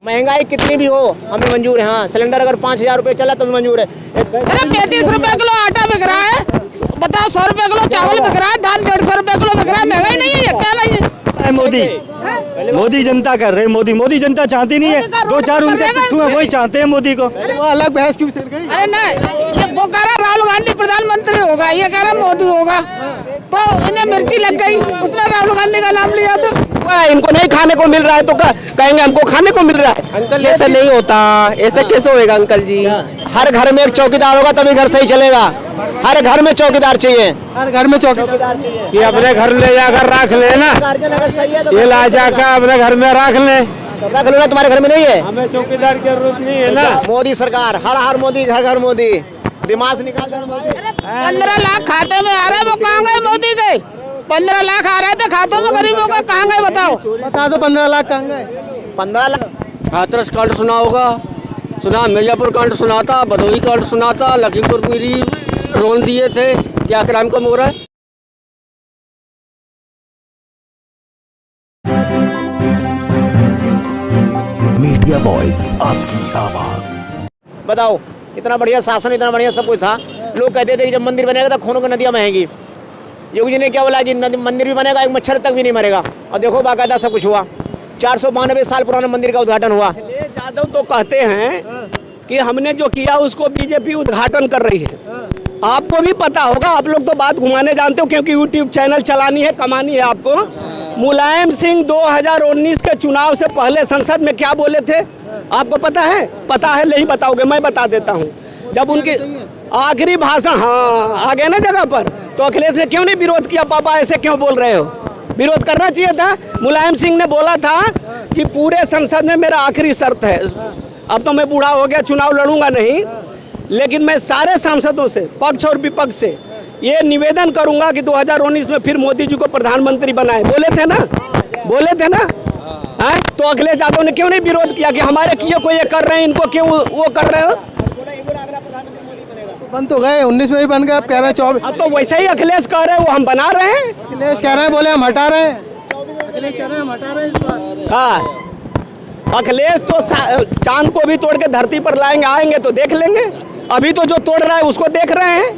महंगाई कितनी भी हो हमें मंजूर है। हाँ, सिलेंडर अगर 5,000 रुपए चला तो भी मंजूर है। 33 रुपए किलो आटा बिक रहा है, बताओ 100 रुपए किलो चावल बिक रहा है, दाल 150 रुपए किलो बिक रहा है। महंगाई नहीं है ये, क्या नहीं है? मोदी जनता कर रहे, मोदी जनता चाहती नहीं है। 2-4 उनके पिट्ठू हैं, वही चाहते हैं मोदी को। वो अलग बहस क्यों चल गई? अरे नहीं, वो कह रहा राहुल गांधी प्रधानमंत्री होगा, ये कह रहा मोदी होगा, तो इन्हें मिर्ची लग गई, उसने राहुल गांधी का नाम लिया तो इनको नहीं खाने को मिल रहा है तो कहेंगे हमको खाने को मिल रहा है। अंकल ऐसा नहीं होता, ऐसे कैसे होएगा अंकल जी? हर घर में एक चौकीदार होगा तभी घर सही चलेगा। हर घर में चौकीदार चाहिए, हर घर में चौकीदार चाहिए। ये अपने घर ले जाकर रख लेना, ये ला जाकर अपने घर में रख ले। रख लो ना, तुम्हारे घर में नहीं है। हमें चौकीदार की जरूरत नहीं है ना। मोदी सरकार, हर मोदी, घर घर मोदी, दिमाग से निकाल देना। 15 लाख खाते में आ रहे, वो कहाँ गए मोदी के? 15 लाख आ रहे थे खातों में गरीबों का, कहाँ गए बताओ? बता दो 15 लाख कहाँ गए? 15 लाख। हाथरस कांड सुना होगा, सुना, मिर्जापुर कांड सुना था, भदोही कांड सुना था, लखीमपुर खीरी रोन दिए थे। क्या क्राइम कम हो रहा है? मीडिया वॉइस, आपकी आवाज। बताओ, इतना बढ़िया शासन, इतना बढ़िया सब कुछ था। लोग कहते थे कि जब मंदिर बनेगा तो खूनों की नदियाँ बहेंगी। योगी जी ने क्या बोला कि मंदिर भी बनेगा, एक मच्छर तक भी नहीं मरेगा। और देखो बाकायदा सब कुछ हुआ। 492 साल पुराना मंदिर का उद्घाटन हुआ। यादव तो कहते हैं कि हमने जो किया उसको बीजेपी उद्घाटन कर रही है। आपको भी पता होगा, आप लोग तो बात घुमाने जानते हो क्योंकि यूट्यूब चैनल चलानी है, कमानी है आपको। मुलायम सिंह 2019 के चुनाव से पहले संसद में क्या बोले थे आपको पता है? पता है, नहीं बताओगे, मैं बता देता हूँ। जब उनके आखिरी भाषण, हाँ आ गए ना जगह पर, तो अखिलेश ने क्यों नहीं विरोध किया? पापा ऐसे क्यों बोल रहे हो? विरोध करना चाहिए था। मुलायम सिंह ने बोला था कि पूरे संसद में मेरा आखिरी शर्त है, अब तो मैं बूढ़ा हो गया, चुनाव लड़ूंगा नहीं, लेकिन मैं सारे सांसदों से, पक्ष और विपक्ष से ये निवेदन करूंगा कि 2019 में फिर मोदी जी को प्रधानमंत्री बनाए। बोले थे ना, बोले थे ना। है तो अखिलेश यादव ने क्यों नहीं विरोध किया कि हमारे किए को ये कर रहे हैं, इनको क्यों वो कर रहे हो? बन तो गए, 19 में भी बन गए, अब कह रहे हैं 24। तो वैसे ही अखिलेश कह रहे हैं, वो हम बना रहे हैं। अखिलेश कह रहे हैं, बोले हम हटा रहे हैं। अखिलेश कह रहे हैं हम हटा रहे हैं इस बार। हाँ, अखिलेश तो चांद को भी तोड़ के धरती पर लाएंगे, आएंगे तो देख लेंगे। अभी तो जो तोड़ रहा है उसको देख रहे हैं।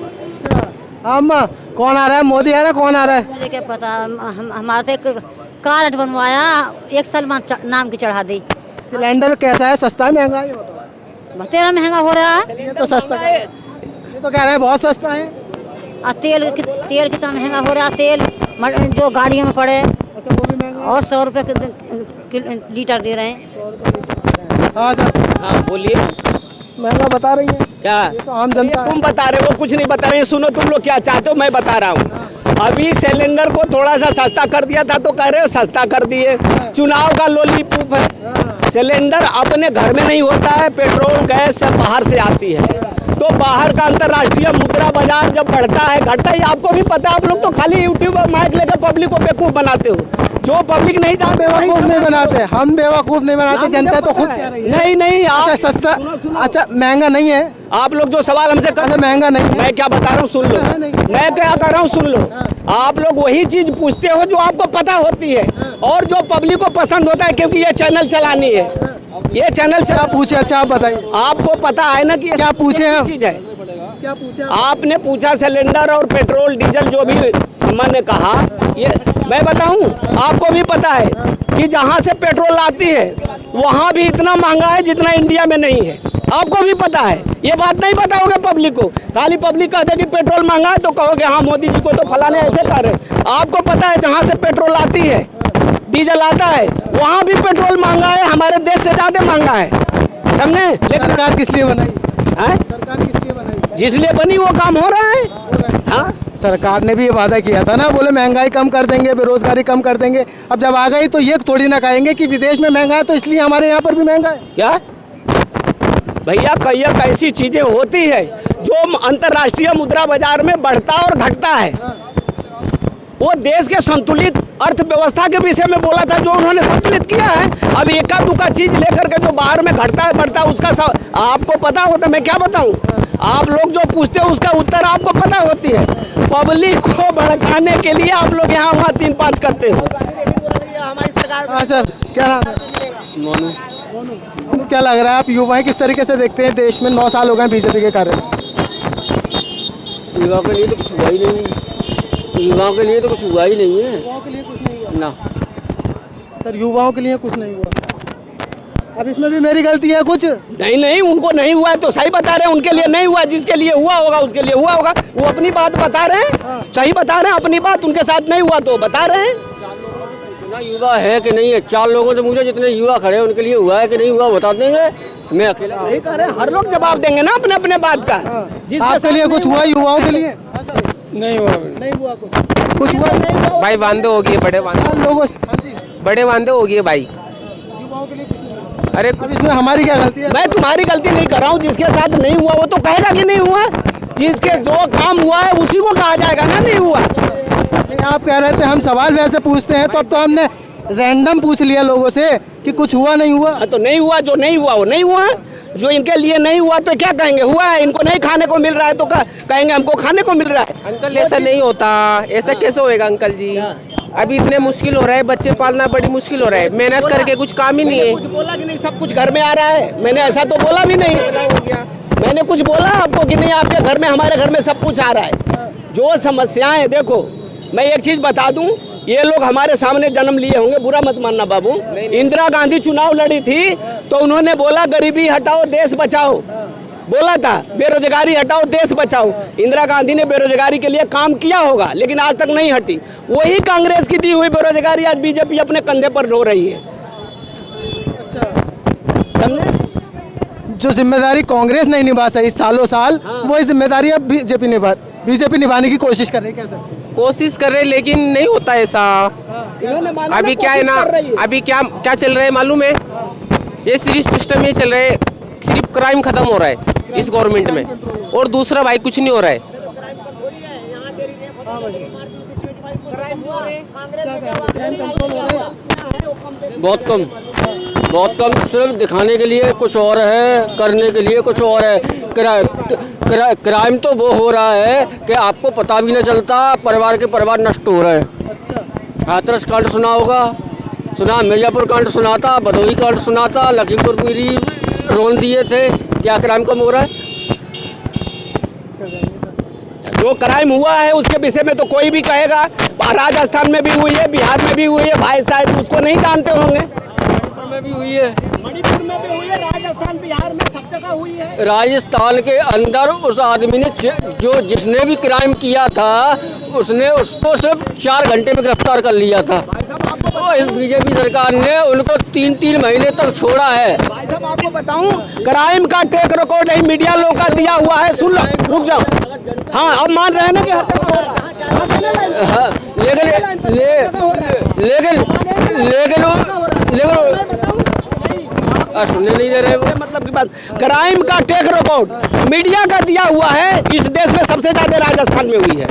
हम कौन आ रहा है? मोदी आ रहा है, कौन आ रहा है? मुझे क्या पता, हमारे से एक कार्ड बनवाया, 1 साल नाम की चढ़ा दी। सिलेंडर कैसा है, सस्ता है महंगा है? तेरा महंगा हो रहा है। ये तो सस्ता है, ये तो कह रहे हैं बहुत सस्ता है। और तेल कितना महंगा हो रहा है? तेल जो गाड़ियों में पड़े, अच्छा वो भी महंगा। और 100 रुपये लीटर दे रहे हैं। हाँ सर, हाँ बोलिए, महंगा बता रही है क्या ये तो आम जनता है। तुम बता रहे हो, कुछ नहीं बता रहे। सुनो, तुम लोग क्या चाहते हो, मैं बता रहा हूँ। अभी सिलेंडर को थोड़ा सा सस्ता कर दिया था तो कह रहे हो सस्ता कर दिए। चुनाव का लॉलीपॉप है। सिलेंडर अपने घर में नहीं होता है, पेट्रोल गैस सब बाहर से आती है। तो बाहर का अंतर्राष्ट्रीय मुद्रा बाजार जब बढ़ता है घटता है, आपको भी पता है। आप लोग तो खाली यूट्यूब और माइक लेकर पब्लिक को बेवकूफ बनाते हो। जो पब्लिक नहीं जानते बेवकूफ नहीं बनाते, हम बेवकूफ नहीं बनाते, जनता तो खुद कह रही है। नहीं आप अच्छा सस्ता, अच्छा महंगा नहीं है। आप लोग जो सवाल हमसे कर, अच्छा महंगा नहीं है। मैं क्या बता रहा हूँ सुन लो, मैं क्या कर रहा हूँ सुन लो। आप लोग वही चीज पूछते हो जो आपको पता होती है और जो पब्लिक को पसंद होता है, क्योंकि ये चैनल चलानी है, ये चैनल चला। पूछे, अच्छा आप बताइए, आपको पता है ना कि क्या पूछे हम? चीज है, क्या पूछे आपने पूछा सिलेंडर और पेट्रोल डीजल जो भी मैंने कहा, ये मैं बताऊं, आपको भी पता है कि जहां से पेट्रोल आती है वहां भी इतना महंगा है जितना इंडिया में नहीं है। आपको भी पता है, ये बात नहीं बताओगे पब्लिक को। खाली पब्लिक कहते कि पेट्रोल महंगा है तो कहोगे हाँ मोदी जी को तो फलाने ऐसे कर रहे। आपको पता है जहां से पेट्रोल आती है, डीजल आता है, वहां भी पेट्रोल महंगा है, हमारे देश से ज्यादा महंगा है, समझे? लेकिन सरकार किस लिए बनाई है? सरकार किस लिए बनाई? जिस लिए बनी वो काम हो रहा है। हाँ, सरकार ने भी ये वादा किया था ना, बोले महंगाई कम कर देंगे, बेरोजगारी कम कर देंगे। अब जब आ गई तो ये थोड़ी ना कहेंगे कि विदेश में महंगा है तो इसलिए हमारे यहाँ पर भी महंगा है। क्या भैया, कई ऐसी चीजें होती है जो अंतर्राष्ट्रीय मुद्रा बाजार में बढ़ता और घटता है। वो देश के संतुलित अर्थव्यवस्था के विषय में बोला था, जो उन्होंने संतुलित किया है। अब एका दुका चीज लेकर के जो बाहर में घटता है बढ़ता है, उसका आपको पता होता, मैं क्या बताऊं? आप लोग जो पूछते हो उसका उत्तर आपको पता होती है। पब्लिक को भड़काने के लिए आप लोग यहाँ वहाँ 3-5 करते हो। हमारी सरकार। हाँ सर, क्या नाम है? मोनू। आपको क्या लग रहा है, आप युवा किस तरीके से देखते हैं देश में 9 साल हो गए बीजेपी के कार्य? युवा के लिए तो कुछ हुआ ही नहीं है, युवाओं के लिए तो कुछ हुआ ही नहीं है। युवाओं के लिए कुछ नहीं हुआ ना सर, युवाओं के लिए कुछ नहीं हुआ। अब इसमें भी मेरी गलती है कुछ? नहीं नहीं, उनको नहीं हुआ है तो सही बता रहे हैं, उनके लिए नहीं हुआ, जिसके लिए हुआ होगा उसके लिए हुआ होगा। वो अपनी बात बता रहे हैं, सही बता रहे हैं अपनी बात, उनके साथ नहीं हुआ तो बता रहे हैं। इतना युवा है कि नहीं है, 4 लोगों से मुझे जितने युवा खड़े हैं उनके लिए हुआ है कि नहीं हुआ बता देंगे, मैं अकेला सही कह रहे हैं, हर लोग जवाब देंगे ना अपने अपने बात का। आपके लिए कुछ हुआ युवाओं के लिए? नहीं हुआ, नहीं हुआ कुछ हुआ भाई वांदे हो गए, बड़े वांदे, लोगों से? बड़े वांदे हो गए भाई। युवाओं के लिए कुछ नहीं हुआ। अरे अब इसमें हमारी क्या गलती है? मैं तुम्हारी गलती नहीं कर रहा हूँ, जिसके साथ नहीं हुआ वो तो कहेगा कि नहीं हुआ, जिसके जो काम हुआ है उसी को कहा जाएगा ना नहीं हुआ। आप कह रहे थे हम सवाल वैसे पूछते हैं, तो अब तो हमने रैंडम पूछ लिया लोगों से कि कुछ हुआ नहीं हुआ। तो नहीं हुआ, जो नहीं हुआ वो नहीं हुआ, जो इनके लिए नहीं हुआ तो क्या कहेंगे, हुआ है, इनको नहीं खाने को मिल रहा है तो कहेंगे हमको खाने को मिल रहा है। अंकल ऐसा नहीं होता, ऐसा कैसे होएगा अंकल जी? अभी इतने मुश्किल हो रहा है, बच्चे पालना बड़ी मुश्किल हो रहा है, मेहनत करके कुछ काम ही नहीं है। कुछ बोला कि नहीं सब कुछ घर में आ रहा है? मैंने ऐसा तो बोला भी नहीं, मैंने कुछ बोला आपको कि नहीं आपके घर में हमारे घर में सब कुछ आ रहा है। जो समस्याएं देखो, मैं एक चीज बता दूं, ये लोग हमारे सामने जन्म लिए होंगे, बुरा मत मानना बाबू। इंदिरा गांधी चुनाव लड़ी थी तो उन्होंने बोला गरीबी हटाओ देश बचाओ, बोला था बेरोजगारी हटाओ देश बचाओ। इंदिरा गांधी ने बेरोजगारी के लिए काम किया होगा लेकिन आज तक नहीं हटी। वही कांग्रेस की दी हुई बेरोजगारी आज बीजेपी अपने कंधे पर ढो रही है। जो जिम्मेदारी कांग्रेस नहीं निभा सही सालों साल, वही जिम्मेदारी अब बीजेपी निभाने की कोशिश कर रही है। कैसे कोशिश कर रहे हैं लेकिन नहीं होता ऐसा। अभी क्या है ना, अभी क्या चल रहा है मालूम है, ये सिर्फ सिस्टम ये चल रहा है, सिर्फ क्राइम खत्म हो रहा है इस गवर्नमेंट में, और दूसरा भाई कुछ नहीं हो रहा है। बहुत कम, सिर्फ दिखाने के लिए कुछ और है, करने के लिए कुछ और है। क्राइम तो वो हो रहा है कि आपको पता भी नहीं चलता, परिवार के परिवार नष्ट हो रहे हैं। हाथरस कांड सुना होगा, सुना, मिर्जापुर कांड सुना था, भदोही कांड सुना था, लखीमपुर खीरी रोन दिए थे, क्या क्राइम कम हो रहा है? जो क्राइम हुआ है उसके विषय में तो कोई भी कहेगा, राजस्थान में भी हुई है, बिहार में भी हुई है, भाई शायद उसको नहीं जानते होंगे। मणिपुर में भी हुई है, मणिपुर में भी हुई है, राजस्थान बिहार में सब जगह हुई है। राजस्थान के अंदर उस आदमी ने जिसने भी क्राइम किया था उसने उसको सिर्फ 4 घंटे में गिरफ्तार कर लिया था। तो इस बीजेपी सरकार ने उनको 3-3 महीने तक छोड़ा है। भाई साहब आपको बताऊं, क्राइम का ट्रैक रिकॉर्ड नहीं मीडिया लोग का दिया हुआ है, सुन लो, रुक जाओ। हाँ अब मान रहे हैं ना कि सुनने नहीं दे रहे वो। मतलब की बात, क्राइम का ट्रैक रिकॉर्ड मीडिया का दिया हुआ है, इस देश में सबसे ज्यादा राजस्थान में हुई है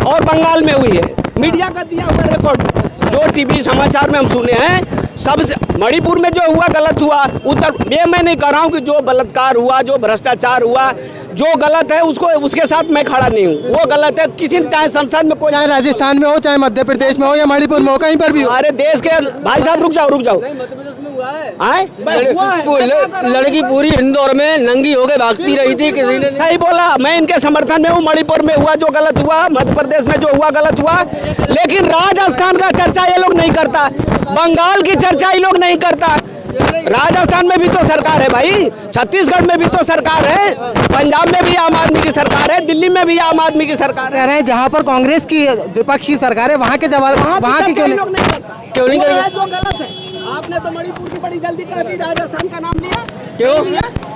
और बंगाल में हुई है। मीडिया का दिया हुआ रिकॉर्ड जो टीवी समाचार में हम सुने हैं, सबसे मणिपुर में जो हुआ गलत हुआ, उत्तर ये मैं नहीं कह रहा हूँ कि जो बलात्कार हुआ, जो भ्रष्टाचार हुआ, जो गलत है उसको उसके साथ मैं खड़ा नहीं हूँ, वो गलत है। किसी चाहे संसद में कोई, चाहे राजस्थान में हो, चाहे मध्य प्रदेश में हो या मणिपुर में हो, कहीं पर भी हो। हमारे देश के भाई साहब रुक जाओ लड़की पूरी इंदौर में नंगी होकर भागती रही थी, किसी ने सही बोला, मैं इनके समर्थन में हूँ। मणिपुर में हुआ जो गलत हुआ, मध्य प्रदेश में जो हुआ गलत हुआ, लेकिन राजस्थान का चर्चा ये लोग नहीं करता, बंगाल की चर्चा ये लोग नहीं करता। राजस्थान में भी तो सरकार है भाई, छत्तीसगढ़ में भी तो सरकार है, पंजाब में भी आम आदमी की सरकार है, दिल्ली में भी आम आदमी की सरकार है। कह रहे हैं जहाँ पर कांग्रेस की विपक्षी सरकार है वहाँ के जवाब वहाँ की क्यों नहीं करेंगे? जो गलत है, आपने तो मणिपुर की बड़ी जल्दी कह दी, राजस्थान का नाम लिया क्यों?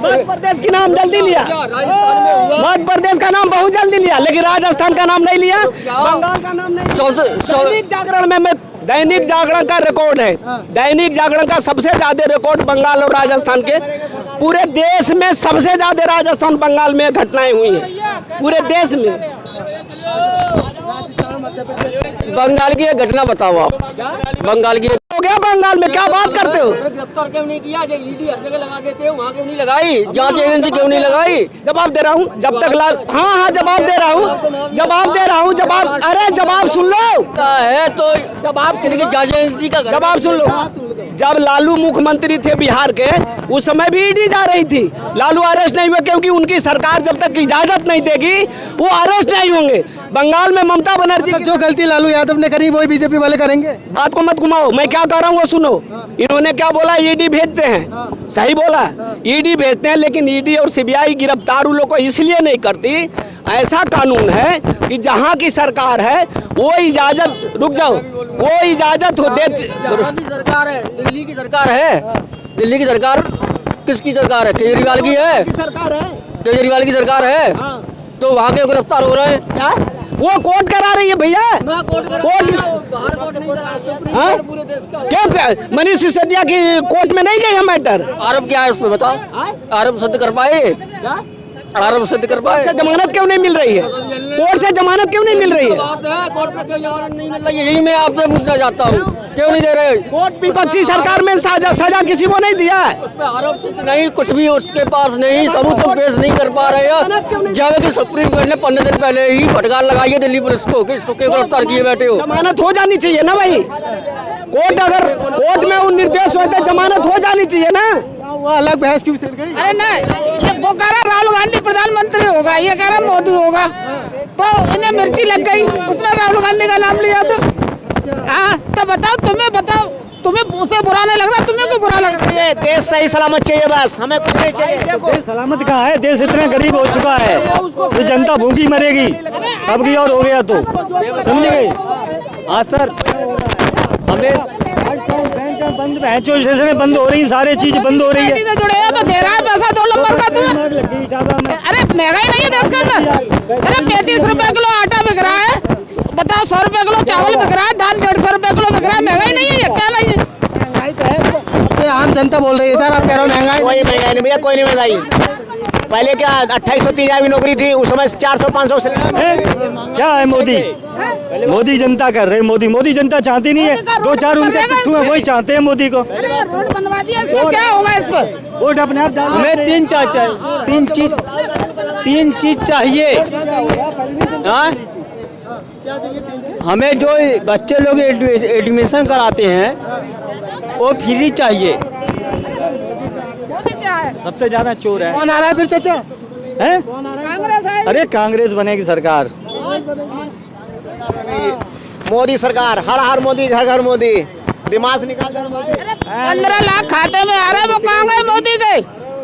मध्य प्रदेश की नाम जल्दी लिया, मध्य प्रदेश का नाम बहुत जल्दी लिया, लेकिन राजस्थान का नाम नहीं लिया, बंगाल का नाम नहीं। दैनिक जागरण में मैं, दैनिक जागरण का रिकॉर्ड है, दैनिक जागरण का सबसे ज्यादा रिकॉर्ड बंगाल और राजस्थान के, पूरे देश में सबसे ज्यादा राजस्थान बंगाल में घटनाएं हुई हैं पूरे देश में। बंगाल की एक घटना बताओ आप, बंगाल की हो गया बंगाल में, क्या बात करते हो? गिरफ्तार क्यों नहीं किया? ईडी हर जगह लगा देते हो, वहाँ क्यों नहीं लगाई? जांच एजेंसी क्यों नहीं लगाई? जवाब दे रहा हूँ जब तक हाँ जवाब दे रहा हूँ, जवाब, अरे जवाब सुन लो है तो जवाब, जांच एजेंसी का जवाब सुन लो। जब लालू मुख्यमंत्री थे बिहार के, उस समय भी ईडी जा रही थी। लालू अरेस्ट नहीं हुए क्योंकि उनकी सरकार जब तक इजाजत नहीं देगी वो अरेस्ट नहीं होंगे। बंगाल में ममता बनर्जी जो गलती लालू यादव ने करी वही बीजेपी वाले करेंगे। बात को मत घुमाओ, मैं क्या कह रहा हूँ वो सुनो। इन्होंने क्या बोला, ईडी भेजते हैं, सही बोला, ईडी भेजते हैं, लेकिन ईडी और सीबीआई गिरफ्तार उन लोग को इसलिए नहीं करती। ऐसा कानून है कि जहाँ की सरकार है वो इजाजत, रुक जाओ, वो इजाजत हो देती। सरकार है, दिल्ली की सरकार है। दिल्ली की सरकार किसकी सरकार है? केजरीवाल की है। सरकार है, केजरीवाल की सरकार है। तो वहाँ के गिरफ्तार हो रहे हैं क्या? वो कोर्ट करा रही है भैया। कोर्ट क्यों मनीष सिसोदिया की कोर्ट में नहीं गई है मैटर? आरोप क्या है उसमें बताओ? आरोप सिद्ध कर पाए? आरोप सिद्ध कर पाए? जमानत क्यों नहीं मिल रही है? कोर्ट से जमानत क्यों नहीं मिल रही है? कोर्ट में क्यों जमानत नहीं मिल रही है, यही मैं आपसे पूछना चाहता हूँ, क्यों नहीं दे रहे? कोर्ट विपक्षी सरकार में सजा किसी को नहीं दिया है। उसमें आरोप सिद्ध नहीं, कुछ भी उसके पास नहीं, सबूत तो पेश नहीं कर पा रहे हैं। जबकि सुप्रीम कोर्ट ने 15 दिन पहले ही फटकार लगाई है दिल्ली पुलिस को कि इसको क्यों गिरफ्तार किए बैठे हो। जमानत हो जानी चाहिए ना भाई। कोर्ट अगर कोर्ट में वो निर्देश होते जमानत हो जानी चाहिए ना। वो अलग बहस क्यों चल गई? अरे नहीं, ये वो कह रहा राहुल गांधी प्रधानमंत्री होगा, ये कह रहा मोदी होगा, तो इन्हें मिर्ची लग गई, उसने राहुल गांधी का नाम लिया। तो हाँ, तो बताओ तुम्हें उसे बुरा नहीं लग रहा? तुम्हें क्यों बुरा लग रहा है? देश सही सलामत चाहिए, बस हमें कुछ नहीं चाहिए। देश सलामत कहाँ है? देश इतना गरीब हो चुका है, ये जनता भूखी मरेगी। अब की और हो गया तो समझ गए? हाँ सर, हमें बंद स्टेशन बंद हो रही, सारी चीज बंद हो रही है। जुड़े हो तो दे रहा है पैसा 2 नंबर का तुम्हें। अरे महंगाई नहीं है देश के अंदर? अरे 35 रुपए किलो आटा बिक रहा है, बताओ 100 रुपए किलो चावल बिक रहा है, दाल 150 रुपए किलो बिक रहा है। महंगाई नहीं है ये? क्या नहीं है? महंगाई तो है, आम जनता बोल रही है सर, आप कह रहे हो महंगाई? कोई महंगाई नहीं भैया, कोई नहीं महंगाई। पहले क्या 2830 की नौकरी थी, उस समय 400-500 से क्या है मोदी जनता कर रहे, मोदी जनता चाहती नहीं है। 2-4 उनके पिट्ठू हैं, वही चाहते हैं मोदी को। रोड बनवा दिया, इसमें क्या होगा? इस पर वोट अपने आप डाल। हमें तीन चीज चाहिए। हमें जो बच्चे लोग एडमिशन कराते हैं वो फ्री चाहिए। सबसे ज्यादा चोर है। कौन आ रहा है फिर चाचा? है? कांग्रेस है। अरे कांग्रेस बनेगी सरकार। मोदी सरकार, हर हर मोदी, घर घर मोदी, दिमाग से निकाल दो। 15 लाख खाते में आ रहे, वो कहाँ गए मोदी के?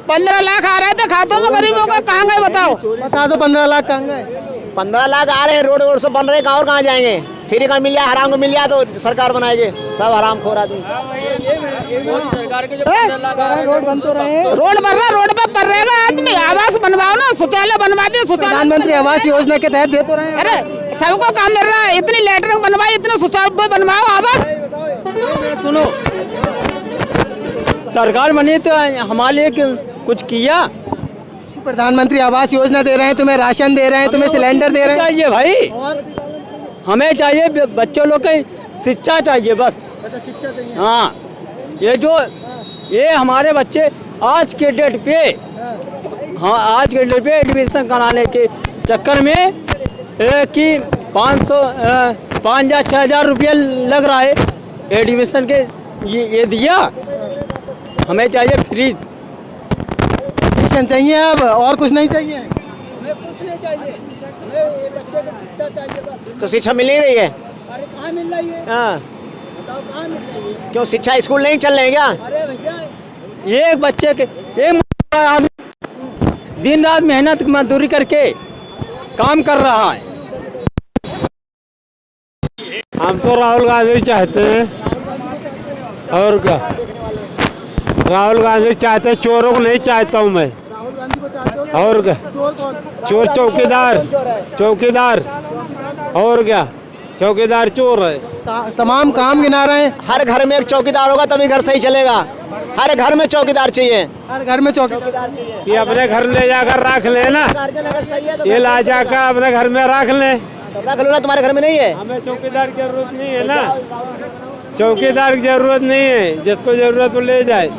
15 लाख आ रहे थे खातों में गरीबों के, कहाँ गए बताओ? बता दो 15 लाख कहाँ गए? 15 लाख आ रहे हैं, रोड से बन रहे, और कहाँ जाएंगे? फ्री का मिल जाए, हराम को मिल जाए तो सरकार बनाएंगे। सब हराम खोर आदमी। सरकार के जो 15 लाख रोड बन तो रहे हैं, रोड बन रहा, रोड पे पर रहेगा आदमी। आवास बनवाओ ना, शौचालय बनवा दिए, शौचालय। प्रधानमंत्री आवास योजना के तहत दे तो रहे हैं। अरे सबको काम मिल रहा है, इतनी लेटरिन बनवाई, इतने शौचालय बनवाओ, आवास। सुनो, सरकार बनी तो हमारे लिए कुछ किया? प्रधानमंत्री आवास योजना दे रहे हैं, तुम्हें राशन दे रहे हैं, तुम्हें सिलेंडर दे रहे हैं। चाहिए भाई, हमें चाहिए बच्चों लोग की शिक्षा चाहिए बस। हाँ, ये हमारे बच्चे आज के डेट पे, आज के डेट पे एडमिशन कराने के चक्कर में कि 5 या 6,000 रुपया लग रहा है एडमिशन के। ये दिया, हमें चाहिए फ्री चाहिए, अब और कुछ नहीं चाहिए। हमें कुछ नहीं चाहिए, हमें बच्चे को शिक्षा चाहिए बस। तो शिक्षा मिल नहीं रही है? अरे कहाँ मिल रही है? हाँ, बताओ कहाँ मिल रही है? क्यों शिक्षा स्कूल नहीं चल रहे हैं क्या? अरे भैया, एक बच्चे के एक आदमी दिन रात मेहनत मजदूरी करके काम कर रहा है। हम तो राहुल गांधी चाहते हैं, और क्या? राहुल गांधी चाहते, चोरों को नहीं चाहता हूँ मैं। और क्या? चोर चौकीदार, और क्या? चौकीदार चोर है। तमाम काम गिना रहे हैं। हर घर में एक चौकीदार होगा तभी घर सही चलेगा। हर घर में चौकीदार चाहिए, हर घर में चौकीदार चाहिए। कि अपने घर ले जाकर रख ले ना, ये ला जाकर अपने घर में रख ले। रख लो ना, तुम्हारे घर में नहीं है? हमें चौकीदार की जरूरत नहीं है ना, चौकीदार की जरूरत नहीं है, जिसको जरूरत वो ले जाए।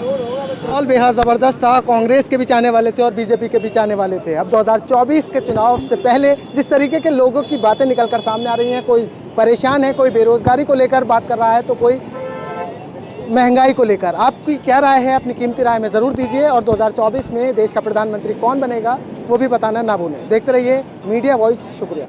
माहौल बेहद ज़बरदस्त था। कांग्रेस के बीच आने वाले थे और बीजेपी के बीच आने वाले थे। अब 2024 के चुनाव से पहले जिस तरीके के लोगों की बातें निकलकर सामने आ रही हैं, कोई परेशान है, कोई बेरोजगारी को लेकर बात कर रहा है, तो कोई महंगाई को लेकर आपकी क्या राय है? अपनी कीमती राय में ज़रूर दीजिए और 2024 में देश का प्रधानमंत्री कौन बनेगा वो भी बताना ना भूलें। देखते रहिए मीडिया वॉइस। शुक्रिया।